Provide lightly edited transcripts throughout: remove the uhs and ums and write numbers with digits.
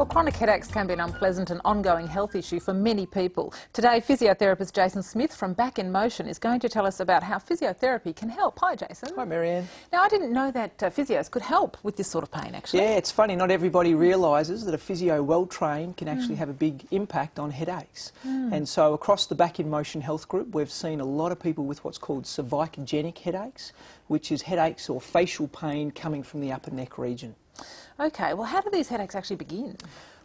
chronic headaches can be an unpleasant and ongoing health issue for many people. Today, physiotherapist Jason Smith from Back in Motion is going to tell us about how physiotherapy can help. Hi, Jason. Hi, Marianne. Now, I didn't know that physios could help with this sort of pain, actually. Yeah, it's funny, not everybody realises that a physio well-trained can actually have a big impact on headaches. And so across the Back in Motion Health Group, we've seen a lot of people with what's called cervicogenic headaches, which is headaches or facial pain coming from the upper neck region. OK, well, how do these headaches actually begin?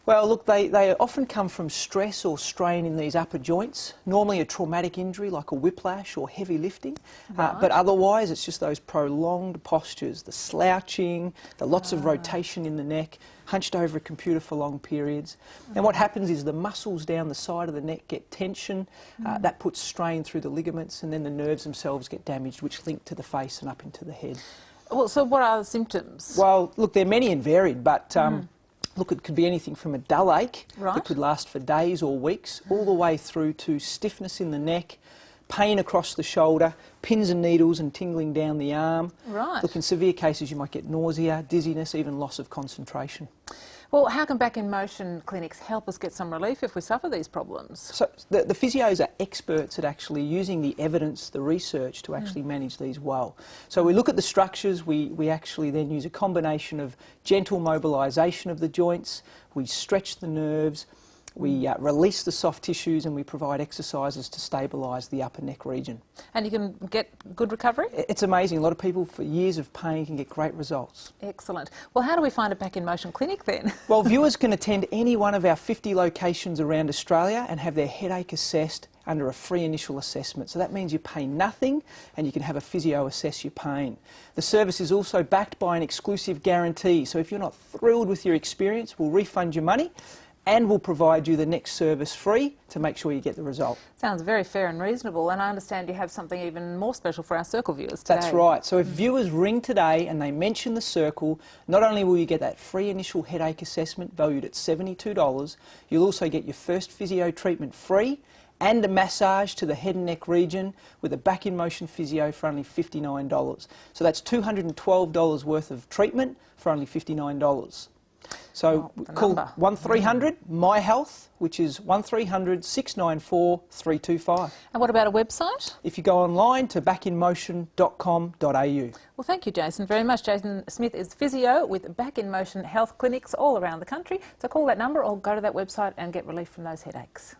Well, look, they often come from stress or strain in these upper joints, normally a traumatic injury like a whiplash or heavy lifting, but otherwise it's just those prolonged postures, the slouching, the lots of rotation in the neck, hunched over a computer for long periods. And what happens is the muscles down the side of the neck get tension, that puts strain through the ligaments, and then the nerves themselves get damaged, which link to the face and up into the head. Well, so what are the symptoms? Well, look, they're many and varied, but look, it could be anything from a dull ache that could last for days or weeks, all the way through to stiffness in the neck, pain across the shoulder, pins and needles and tingling down the arm. Right. Look, in severe cases you might get nausea, dizziness, even loss of concentration. Well, how can Back in Motion clinics help us get some relief if we suffer these problems? So the physios are experts at actually using the evidence, the research to actually manage these well. So we look at the structures, we actually then use a combination of gentle mobilisation of the joints, we stretch the nerves, we release the soft tissues, and we provide exercises to stabilise the upper neck region. And you can get good recovery? It's amazing. A lot of people for years of pain can get great results. Excellent. Well, how do we find a Back in Motion clinic then? Well, viewers can attend any one of our 50 locations around Australia and have their headache assessed under a free initial assessment. So that means you pay nothing and you can have a physio assess your pain. The service is also backed by an exclusive guarantee. So if you're not thrilled with your experience, we'll refund your money and we'll provide you the next service free to make sure you get the result. Sounds very fair and reasonable, and I understand you have something even more special for our Circle viewers today. That's right. So if viewers ring today and they mention the Circle, not only will you get that free initial headache assessment valued at $72, you'll also get your first physio treatment free and a massage to the head and neck region with a Back in Motion physio for only $59. So that's $212 worth of treatment for only $59. So call 1300 My Health, which is 1300 694 325. And what about a website? If you go online to backinmotion.com.au. Well, thank you, Jason, very much. Jason Smith is physio with Back in Motion health clinics all around the country. So call that number or go to that website and get relief from those headaches.